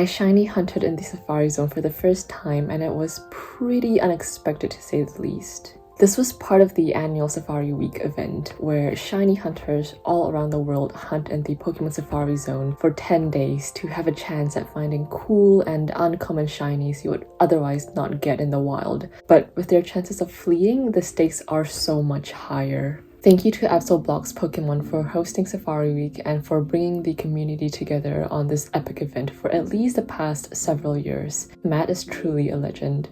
I shiny hunted in the Safari Zone for the first time, and it was pretty unexpected to say the least. This was part of the annual Safari Week event, where shiny hunters all around the world hunt in the Pokemon Safari Zone for 10 days to have a chance at finding cool and uncommon shinies you would otherwise not get in the wild. But with their chances of fleeing, the stakes are so much higher. Thank you to Absolblox Pokemon for hosting Safari Week and for bringing the community together on this epic event for at least the past several years. Matt is truly a legend.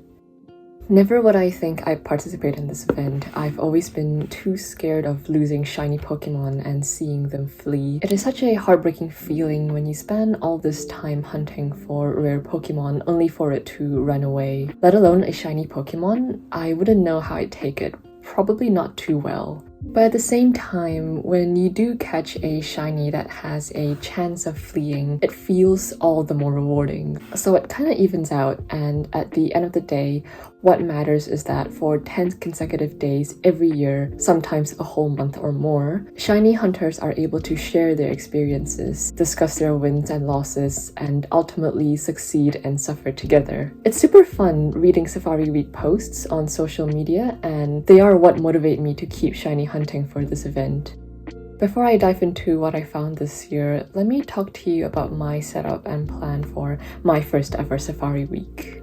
Never would I think I'd participate in this event. I've always been too scared of losing shiny Pokemon and seeing them flee. It is such a heartbreaking feeling when you spend all this time hunting for rare Pokemon only for it to run away. Let alone a shiny Pokemon, I wouldn't know how I'd take it. Probably not too well. But at the same time, when you do catch a shiny that has a chance of fleeing, it feels all the more rewarding. So it kind of evens out, and at the end of the day, what matters is that for 10 consecutive days every year, sometimes a whole month or more, shiny hunters are able to share their experiences, discuss their wins and losses, and ultimately succeed and suffer together. It's super fun reading Safari Week posts on social media, and they are what motivate me to keep shiny hunting for this event. Before I dive into what I found this year, let me talk to you about my setup and plan for my first ever Safari Week.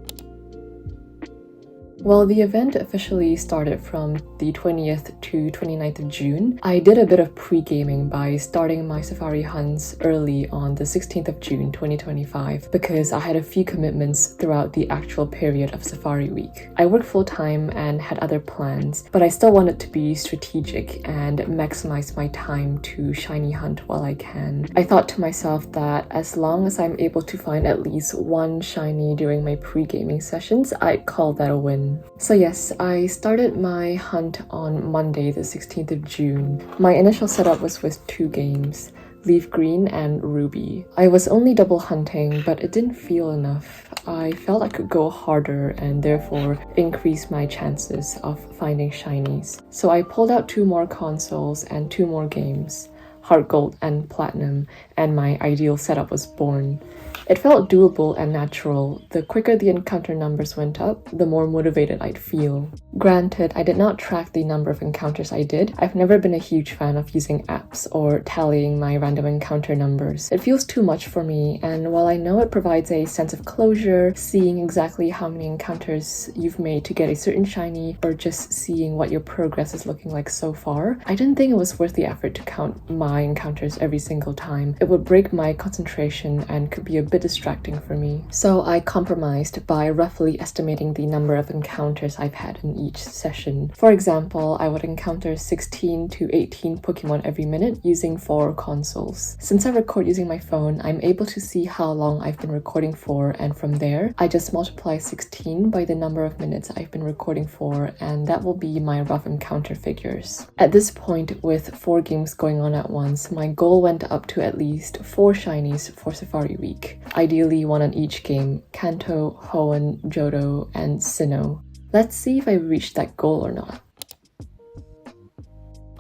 Well, the event officially started from the 20th to 29th of June. I did a bit of pre-gaming by starting my safari hunts early on the 16th of June 2025 because I had a few commitments throughout the actual period of Safari Week. I worked full-time and had other plans, but I still wanted to be strategic and maximize my time to shiny hunt while I can. I thought to myself that as long as I'm able to find at least one shiny during my pre-gaming sessions, I'd call that a win. So yes, I started my hunt on Monday the 16th of June. My initial setup was with 2 games, Leaf Green and Ruby. I was only double hunting, but it didn't feel enough. I felt I could go harder and therefore increase my chances of finding shinies. So I pulled out 2 more consoles and 2 more games, Heart Gold and Platinum, and my ideal setup was born. It felt doable and natural. The quicker the encounter numbers went up, the more motivated I'd feel. Granted, I did not track the number of encounters I did. I've never been a huge fan of using apps or tallying my random encounter numbers. It feels too much for me, and while I know it provides a sense of closure, seeing exactly how many encounters you've made to get a certain shiny, or just seeing what your progress is looking like so far, I didn't think it was worth the effort to count my encounters every single time. It would break my concentration and could be a bit distracting for me. So I compromised by roughly estimating the number of encounters I've had in each session. For example, I would encounter 16 to 18 Pokemon every minute using 4 consoles. Since I record using my phone, I'm able to see how long I've been recording for, and from there, I just multiply 16 by the number of minutes I've been recording for, and that will be my rough encounter figures. At this point, with 4 games going on at once, my goal went up to at least 4 shinies for Safari Week. Ideally 1 on each game, Kanto, Hoenn, Johto, and Sinnoh. Let's see if I reached that goal or not.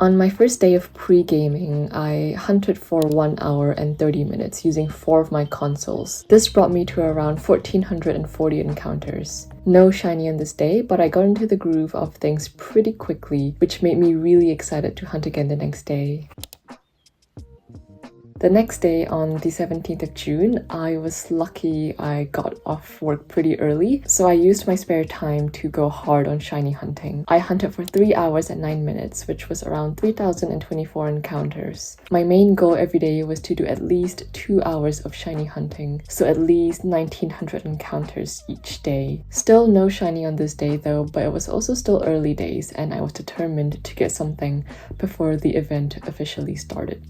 On my first day of pre-gaming, I hunted for 1 hour and 30 minutes using 4 of my consoles. This brought me to around 1,440 encounters. No shiny on this day, but I got into the groove of things pretty quickly, which made me really excited to hunt again the next day. The next day, on the 17th of June, I was lucky I got off work pretty early, so I used my spare time to go hard on shiny hunting. I hunted for 3 hours and 9 minutes, which was around 3,024 encounters. My main goal every day was to do at least 2 hours of shiny hunting, so at least 1,900 encounters each day. Still no shiny on this day though, but it was also still early days, and I was determined to get something before the event officially started.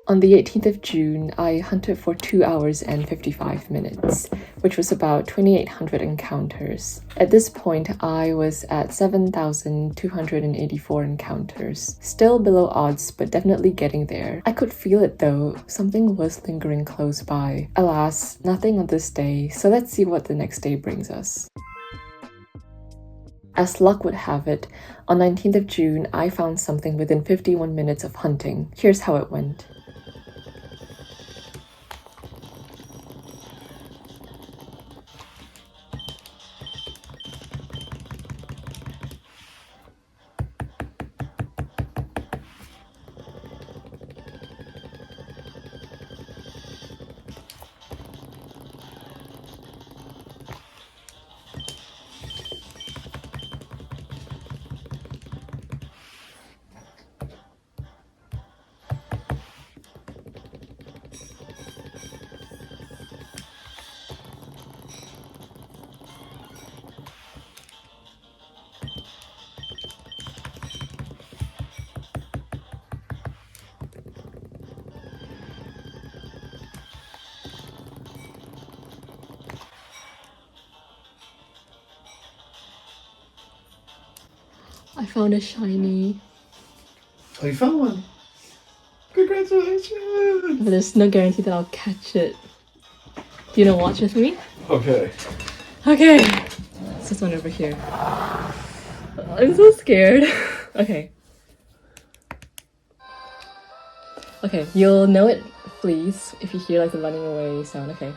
On the 18th of June, I hunted for 2 hours and 55 minutes, which was about 2,800 encounters. At this point, I was at 7,284 encounters. Still below odds, but definitely getting there. I could feel it though, something was lingering close by. Alas, nothing on this day, so let's see what the next day brings us. As luck would have it, on 19th of June, I found something within 51 minutes of hunting. Here's how it went. I found a shiny. Oh, you found one? Congratulations! But there's no guarantee that I'll catch it. Do you want to watch with me? Okay. Okay. It's this one over here. I'm so scared. Okay. Okay, you'll know it flees if you hear like the running away sound. Okay.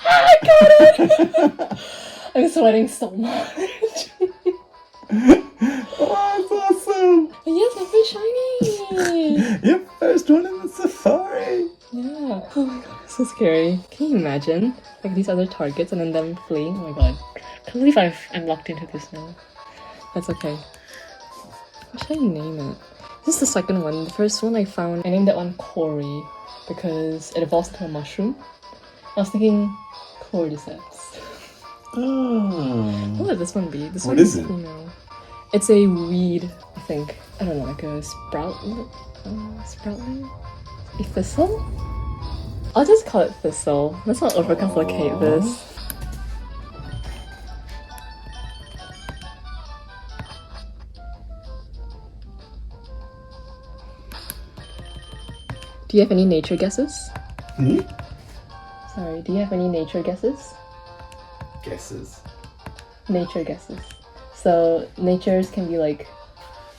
I got it! I'm sweating so much. Oh, that's awesome! Yes, my first shiny! Your first one in the safari! Yeah. Oh my god, it's so scary. Can you imagine? Like these other targets and then them fleeing? Oh my god. I can't believe I'm locked into this now. That's okay. What should I name it? This is the second one. The first one I named that one Cory because it evolves into a mushroom. I was thinking cordyceps. Oh. What would this one be? This What one is it? Female. It's a weed, I think. I don't know, like a sproutling? A thistle? I'll just call it thistle. Let's not overcomplicate this. Do you have any nature guesses? Hmm? Sorry, do you have any nature guesses? Guesses. Nature guesses. So natures can be like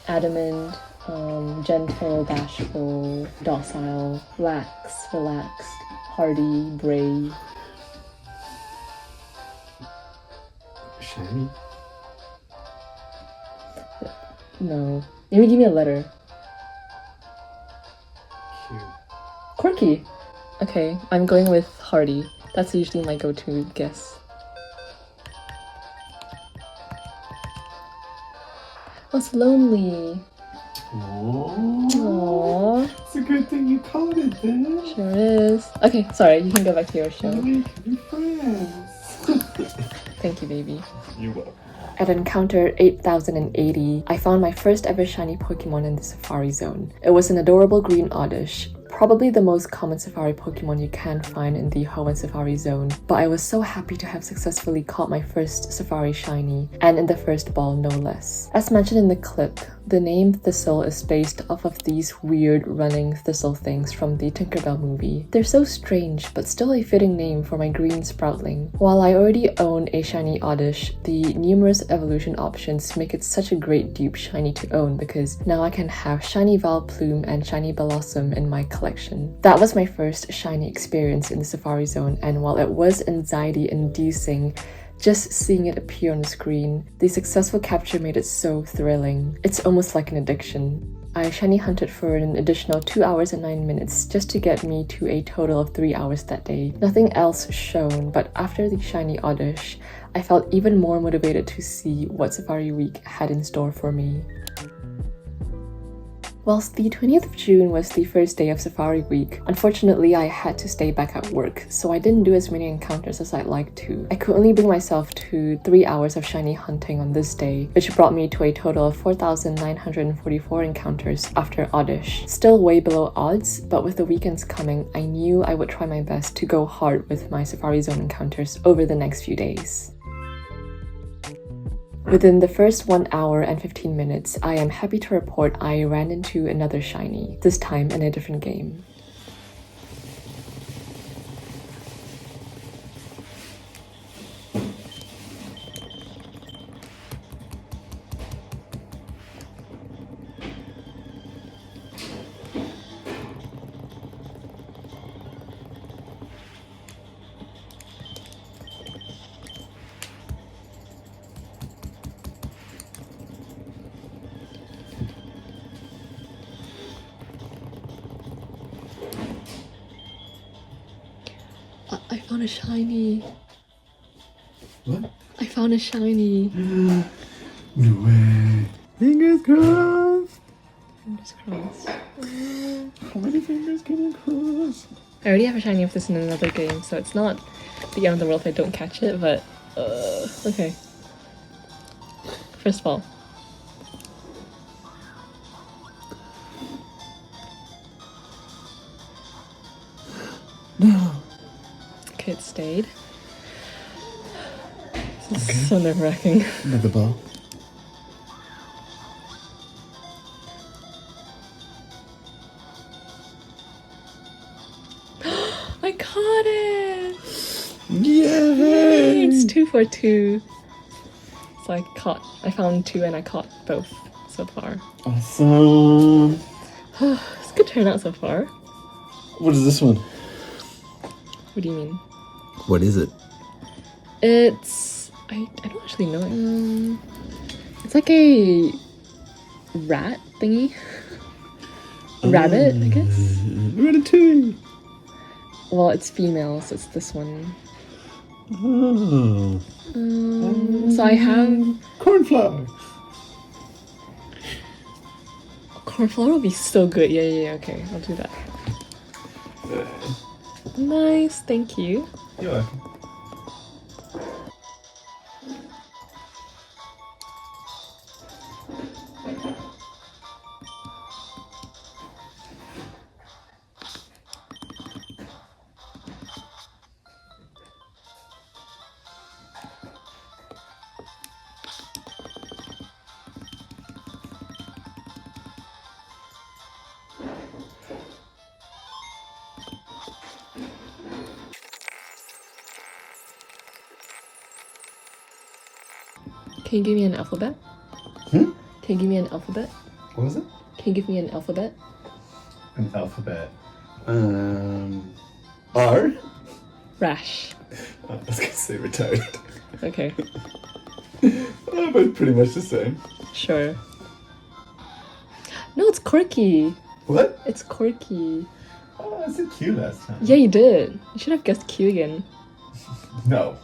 adamant, gentle, bashful, docile, lax, relaxed, hardy, brave. Shiny? No. Maybe give me a letter. Cute. Quirky. Okay, I'm going with hardy. That's usually my go-to guess. Oh, it's lonely. Aww. Aww. It's a good thing you caught it then. Sure is. Okay, sorry, you can go back to your show. We can be friends. Thank you, baby. You're welcome. At encounter 8080, I found my first ever shiny Pokemon in the Safari Zone. It was an adorable green oddish, probably the most common Safari Pokemon you can find in the Hoenn Safari Zone, but I was so happy to have successfully caught my first Safari shiny, and in the first ball no less. As mentioned in the clip, the name Thistle is based off of these weird running thistle things from the Tinkerbell movie. They're so strange, but still a fitting name for my green Sproutling. While I already own a shiny oddish, the numerous evolution options make it such a great dupe shiny to own because now I can have shiny Vileplume and shiny Blossom in my collection. That was my first shiny experience in the Safari Zone, and while it was anxiety-inducing, just seeing it appear on the screen, the successful capture made it so thrilling. It's almost like an addiction. I shiny hunted for an additional 2 hours and 9 minutes just to get me to a total of 3 hours that day. Nothing else shone, but after the shiny oddish, I felt even more motivated to see what Safari Week had in store for me. Whilst the 20th of June was the first day of Safari Week, unfortunately I had to stay back at work, so I didn't do as many encounters as I'd like to. I could only bring myself to 3 hours of shiny hunting on this day, which brought me to a total of 4,944 encounters after oddish. Still way below odds, but with the weekends coming, I knew I would try my best to go hard with my Safari Zone encounters over the next few days. Within the first 1 hour and 15 minutes, I am happy to report I ran into another shiny, this time in a different game. I found a shiny. What? I found a shiny. No way. Fingers crossed. Fingers crossed. How many fingers can you cross? I already have a shiny of this in another game, so it's not the end of the world if I don't catch it, but okay. First of all. stayed. This is so nerve-wracking. Another ball. I caught it! Yay! It's 2 for 2. So I found 2 and I caught both so far. Awesome. It's a good turnout so far. What is this one? What do you mean? What is it? It's... I don't actually know. It's like a rat thingy. Rabbit, I guess? Ratatouille. Well, it's female, so it's this one. Oh. So I have... Cornflower. Cornflower will be so good. Yeah, okay. I'll do that. Nice, thank you. You're welcome. Can you give me an alphabet? Hmm? Can you give me an alphabet? What was it? Can you give me an alphabet? An alphabet. R? Rash. I was gonna say retarded. Okay, But pretty much the same. sure. No, it's quirky. What? It's quirky. Oh, I said Q last time. Yeah, you did. You should have guessed Q again. No.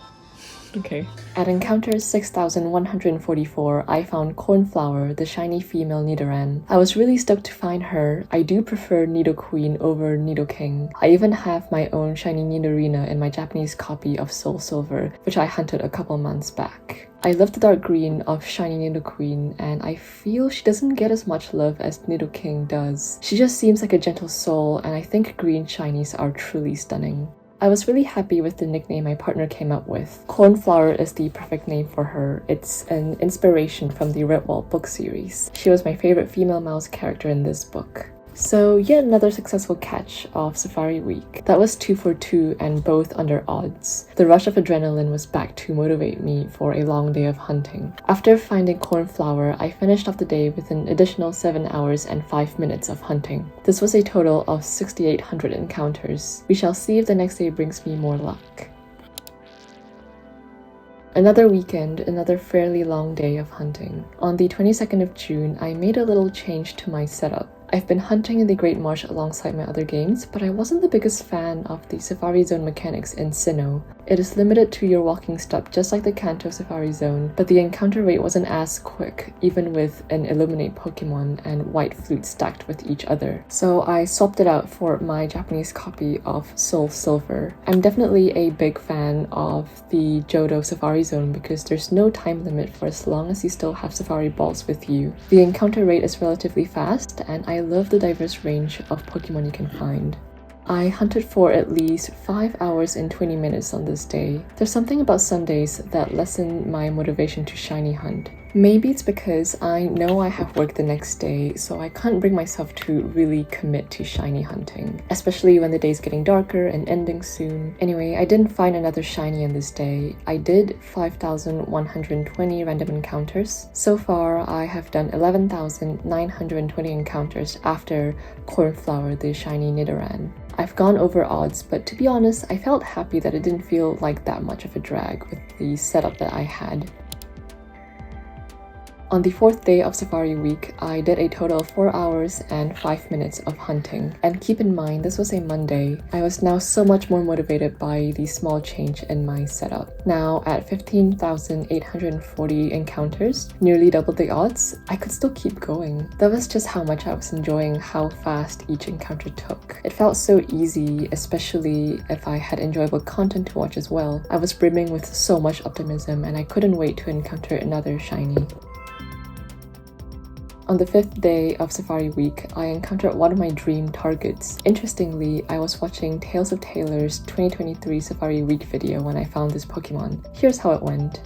Okay. At encounter 6144, I found Cornflower, the shiny female Nidoran. I was really stoked to find her. I do prefer Nidoqueen over Nidoking. I even have my own shiny Nidorina in my Japanese copy of Soul Silver, which I hunted a couple months back. I love the dark green of shiny Nidoqueen, and I feel she doesn't get as much love as Nidoking does. She just seems like a gentle soul, and I think green shinies are truly stunning. I was really happy with the nickname my partner came up with. Cornflower is the perfect name for her. It's an inspiration from the Redwall book series. She was my favorite female mouse character in this book. So yet another successful catch of Safari Week. That was 2 for 2 and both under odds. The rush of adrenaline was back to motivate me for a long day of hunting. After finding Cornflower, I finished off the day with an additional 7 hours and 5 minutes of hunting. This was a total of 6,800 encounters. We shall see if the next day brings me more luck. Another weekend, another fairly long day of hunting. On the 22nd of June, I made a little change to my setup. I've been hunting in the Great Marsh alongside my other games, but I wasn't the biggest fan of the Safari Zone mechanics in Sinnoh. It is limited to your walking step just like the Kanto Safari Zone, but the encounter rate wasn't as quick, even with an Illuminate Pokemon and White Flute stacked with each other. So I swapped it out for my Japanese copy of Soul Silver. I'm definitely a big fan of the Johto Safari Zone because there's no time limit for as long as you still have Safari Balls with you. The encounter rate is relatively fast, and I love the diverse range of Pokemon you can find. I hunted for at least 5 hours and 20 minutes on this day. There's something about Sundays that lessen my motivation to shiny hunt. Maybe it's because I know I have work the next day, so I can't bring myself to really commit to shiny hunting, especially when the day's getting darker and ending soon. Anyway, I didn't find another shiny on this day. I did 5,120 random encounters. So far, I have done 11,920 encounters after Cornflower, the shiny Nidoran. I've gone over odds, but to be honest, I felt happy that it didn't feel like that much of a drag with the setup that I had. On the 4th day of Safari Week, I did a total of 4 hours and 5 minutes of hunting. And keep in mind, this was a Monday. I was now so much more motivated by the small change in my setup. Now, at 15,840 encounters, nearly double the odds, I could still keep going. That was just how much I was enjoying how fast each encounter took. It felt so easy, especially if I had enjoyable content to watch as well. I was brimming with so much optimism, and I couldn't wait to encounter another shiny. On the 5th day of Safari Week, I encountered one of my dream targets. Interestingly, I was watching Tales of Taylor's 2023 Safari Week video when I found this Pokemon. Here's how it went.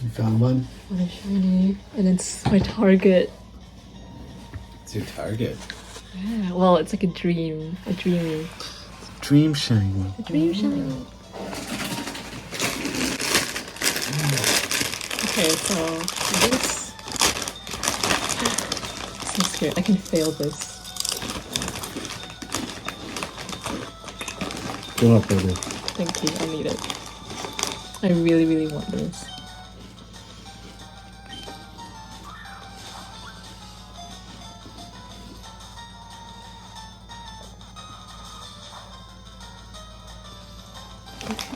You found one? What a shiny. And it's my target. It's your target. Yeah, well, it's like a dream. A dream. Dream shiny. A dream shiny. Okay, so this. I'm so scared. I can fail this. Good luck, baby. Thank you. I need it. I really, really want this.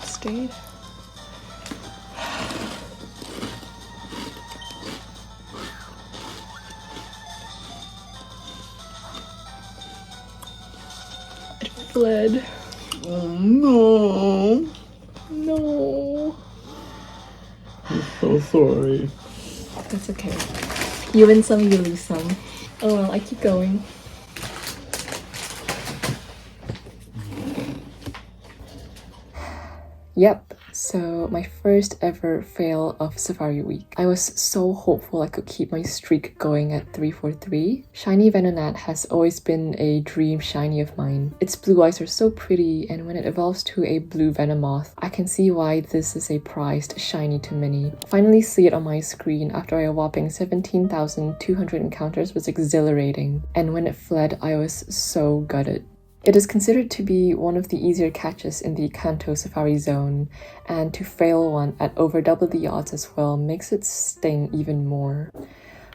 Stayed. It fled. Oh no. No. I'm so sorry. That's okay. You win some, you lose some. Oh well, I keep going. Yep, so my first ever fail of Safari Week. I was so hopeful I could keep my streak going at 343. Shiny Venonat has always been a dream shiny of mine. Its blue eyes are so pretty, and when it evolves to a blue Venomoth, I can see why this is a prized shiny to many. Finally see it on my screen after a whopping 17,200 encounters was exhilarating, and when it fled, I was so gutted. It is considered to be one of the easier catches in the Kanto Safari Zone, and to fail one at over double the odds as well makes it sting even more.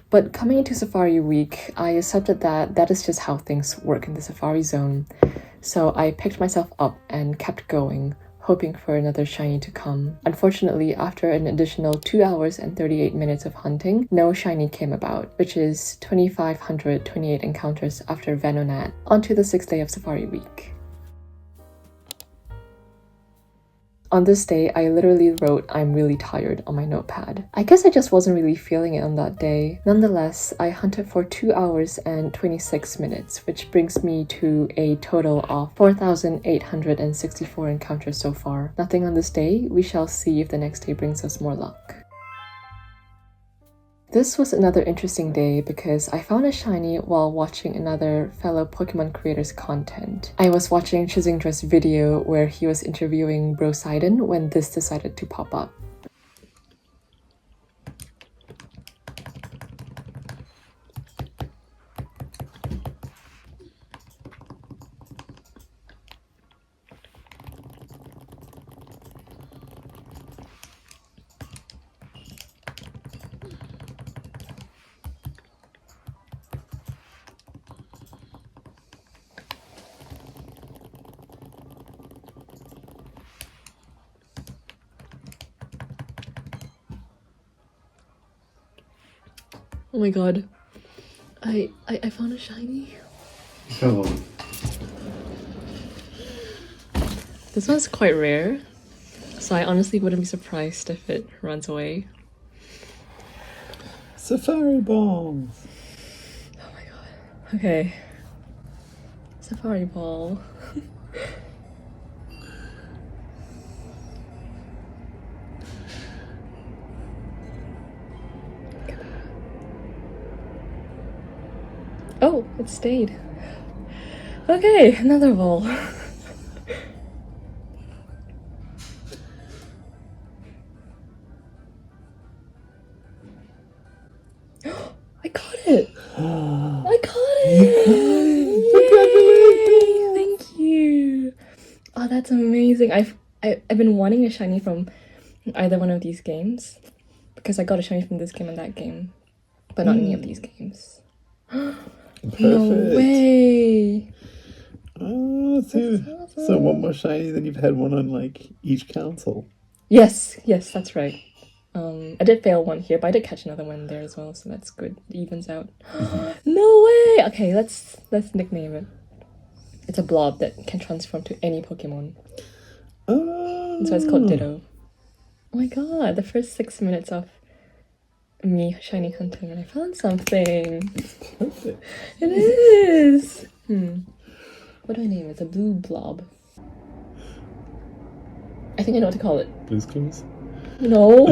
But coming into Safari Week, I accepted that that is just how things work in the Safari Zone. So I picked myself up and kept going, hoping for another shiny to come. Unfortunately, after an additional 2 hours and 38 minutes of hunting, no shiny came about, which is 2,528 encounters after Venonat, onto the 6th day of Safari Week. On this day, I literally wrote "I'm really tired" on my notepad. I guess I just wasn't really feeling it on that day. Nonetheless, I hunted for 2 hours and 26 minutes, which brings me to a total of 4,864 encounters so far. Nothing on this day. We shall see if the next day brings us more luck. This was another interesting day because I found a shiny while watching another fellow Pokemon creator's content. I was watching Chizindra's video where he was interviewing Brosidon when this decided to pop up. Oh my god. I found a shiny. Come on. This one's quite rare, so I honestly wouldn't be surprised if it runs away. Safari balls. Oh my god. Okay. Safari ball. Oh, it stayed. Okay, another ball. I caught it! I caught it! Yay! Thank you! Oh, that's amazing. I've been wanting a shiny from either one of these games because I got a shiny from this game and that game, but not any of these games. No way! Oh, so one more shiny than you've had one on like each console. Yes, that's right. I did fail one here, but I did catch another one there as well, so that's good. It evens out. No way! Okay, let's nickname it. It's a blob that can transform to any Pokemon. So it's called Ditto. Oh my god, the first 6 minutes of me shiny hunting and I found something. It's perfect. It is! What do I name it? It's a blue blob. I think I know what to call it. Blue's Clues? No!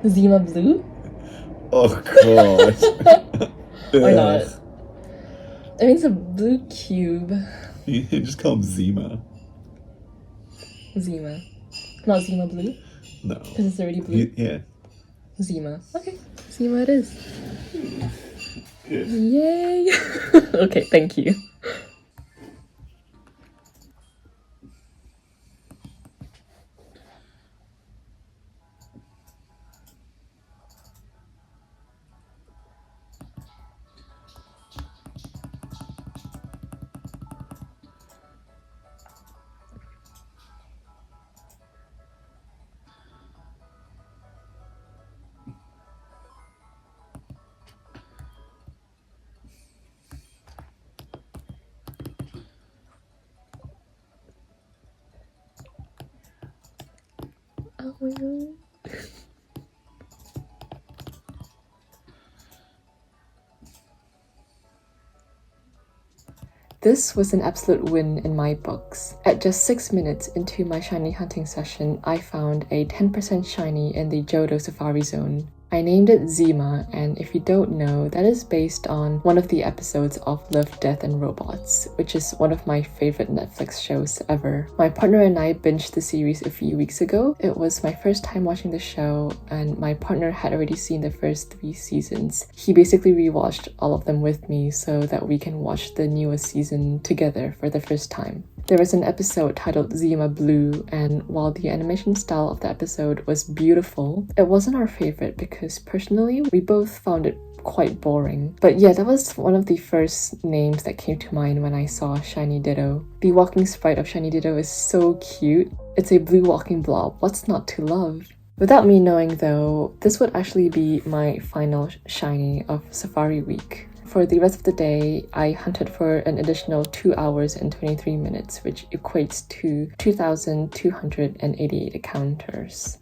Zima Blue? Oh god. Why not? I mean, it's a blue cube. You just call him Zima. Zima. Not Zima Blue? No. Because it's already blue? Yeah. Zima. Okay. Zima it is. Yes. Yay! Okay, thank you. Oh my god. This was an absolute win in my books. At just 6 minutes into my shiny hunting session, I found a 10% shiny in the Johto Safari Zone. I named it Zima, and if you don't know, that is based on one of the episodes of Love, Death and Robots, which is one of my favorite Netflix shows ever. My partner and I binged the series a few weeks ago. It was my first time watching the show, and my partner had already seen the first 3 seasons. He basically rewatched all of them with me so that we can watch the newest season together for the first time. There was an episode titled Zima Blue, and while the animation style of the episode was beautiful, it wasn't our favorite because personally, we both found it quite boring. But yeah, that was one of the first names that came to mind when I saw Shiny Ditto. The walking sprite of Shiny Ditto is so cute. It's a blue walking blob. What's not to love? Without me knowing though, this would actually be my final shiny of Safari Week. For the rest of the day, I hunted for an additional 2 hours and 23 minutes, which equates to 2,288 encounters.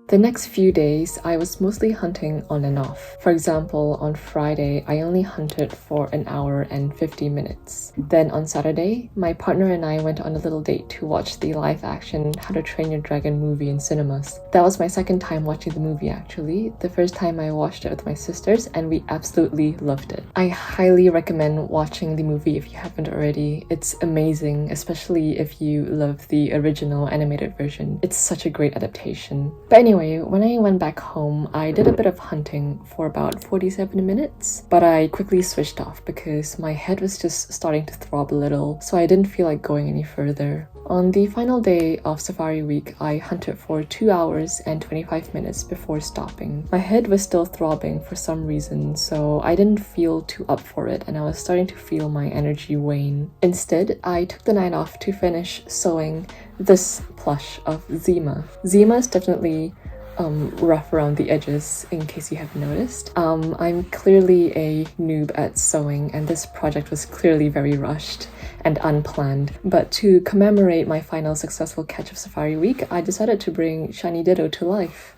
The next few days, I was mostly hunting on and off. For example, on Friday, I only hunted for an hour and 50 minutes. Then on Saturday, my partner and I went on a little date to watch the live-action How to Train Your Dragon movie in cinemas. That was my second time watching the movie actually. The first time I watched it with my sisters and we absolutely loved it. I highly recommend watching the movie if you haven't already. It's amazing, especially if you love the original animated version. It's such a great adaptation. But anyway, when I went back home, I did a bit of hunting for about 47 minutes, but I quickly switched off because my head was just starting to throb a little, so I didn't feel like going any further. On the final day of Safari Week, I hunted for 2 hours and 25 minutes before stopping. My head was still throbbing for some reason, so I didn't feel too up for it and I was starting to feel my energy wane. Instead, I took the night off to finish sewing this plush of Zima. Zima is definitely rough around the edges, in case you haven't noticed. I'm clearly a noob at sewing, and this project was clearly very rushed and unplanned. But to commemorate my final successful catch of Safari Week, I decided to bring Shiny Ditto to life.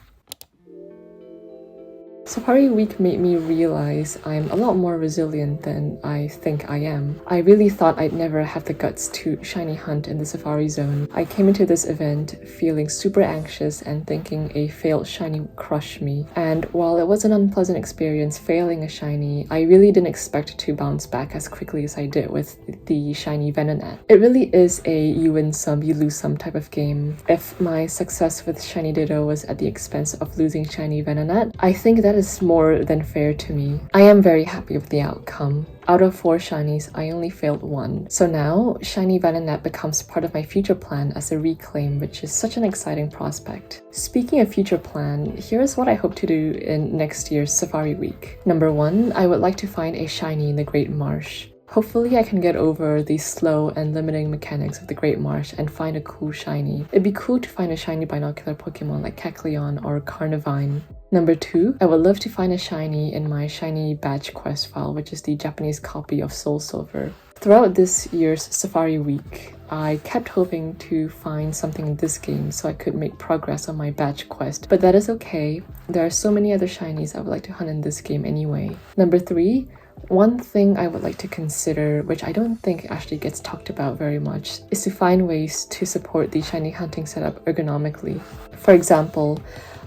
Safari Week made me realize I'm a lot more resilient than I think I am. I really thought I'd never have the guts to shiny hunt in the Safari Zone. I came into this event feeling super anxious and thinking a failed shiny would crush me. And while it was an unpleasant experience failing a shiny, I really didn't expect to bounce back as quickly as I did with the shiny Venonat. It really is a you win some, you lose some type of game. If my success with Shiny Ditto was at the expense of losing shiny Venonat, I think that is more than fair to me. I am very happy with the outcome. Out of 4 shinies, I only failed 1. So now, shiny Venonat becomes part of my future plan as a reclaim, which is such an exciting prospect. Speaking of future plan, here's what I hope to do in next year's Safari Week. Number 1, I would like to find a shiny in the Great Marsh. Hopefully I can get over the slow and limiting mechanics of the Great Marsh and find a cool shiny. It'd be cool to find a shiny binocular Pokemon like Kecleon or Carnivine. Number 2, I would love to find a shiny in my shiny badge quest file, which is the Japanese copy of Soul Silver. Throughout this year's Safari Week, I kept hoping to find something in this game so I could make progress on my badge quest, but that is okay. There are so many other shinies I would like to hunt in this game anyway. Number 3, one thing I would like to consider, which I don't think actually gets talked about very much, is to find ways to support the shiny hunting setup ergonomically. For example,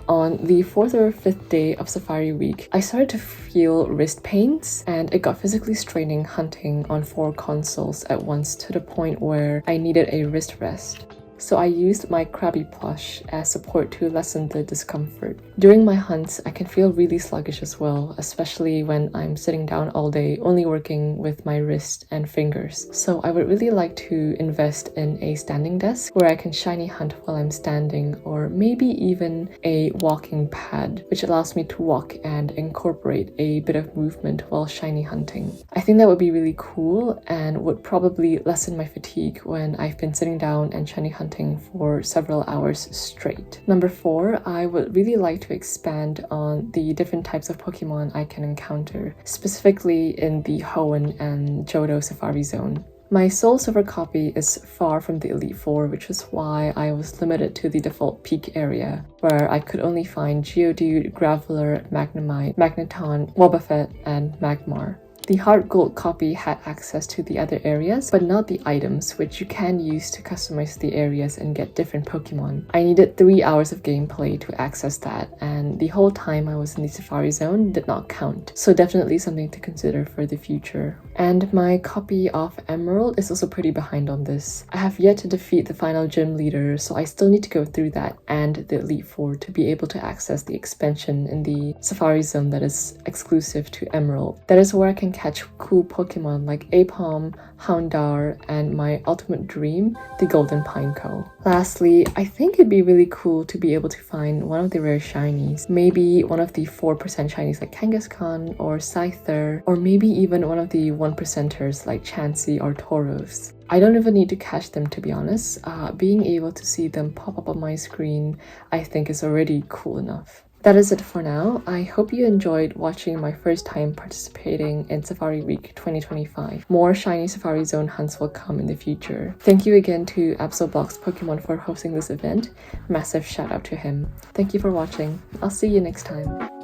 on the 4th or 5th day of Safari Week, I started to feel wrist pains and it got physically straining hunting on 4 consoles at once to the point where I needed a wrist rest. So I used my Krabby plush as support to lessen the discomfort. During my hunts, I can feel really sluggish as well, especially when I'm sitting down all day, only working with my wrist and fingers. So I would really like to invest in a standing desk where I can shiny hunt while I'm standing, or maybe even a walking pad, which allows me to walk and incorporate a bit of movement while shiny hunting. I think that would be really cool and would probably lessen my fatigue when I've been sitting down and shiny hunting for several hours straight. Number 4, I would really like to expand on the different types of Pokemon I can encounter, specifically in the Hoenn and Johto Safari Zone. My Soul Silver copy is far from the Elite Four, which is why I was limited to the default peak area, where I could only find Geodude, Graveler, Magnemite, Magneton, Wobbuffet, and Magmar. The Heart Gold copy had access to the other areas, but not the items, which you can use to customize the areas and get different Pokemon. I needed 3 hours of gameplay to access that, and the whole time I was in the Safari Zone did not count, so definitely something to consider for the future. And my copy of Emerald is also pretty behind on this. I have yet to defeat the final gym leader, so I still need to go through that and the Elite Four to be able to access the expansion in the Safari Zone that is exclusive to Emerald. That is where I can catch cool Pokemon like Apom, Houndour, and my ultimate dream, the Golden Pineco. Lastly, I think it'd be really cool to be able to find one of the rare shinies, maybe one of the 4% shinies like Kangaskhan or Scyther, or maybe even one of the 1%ers like Chansey or Tauros. I don't even need to catch them, to be honest. Being able to see them pop up on my screen, I think is already cool enough. That is it for now. I hope you enjoyed watching my first time participating in Safari Week 2025. More shiny Safari Zone hunts will come in the future. Thank you again to Absolbox Pokemon for hosting this event. Massive shout out to him. Thank you for watching. I'll see you next time.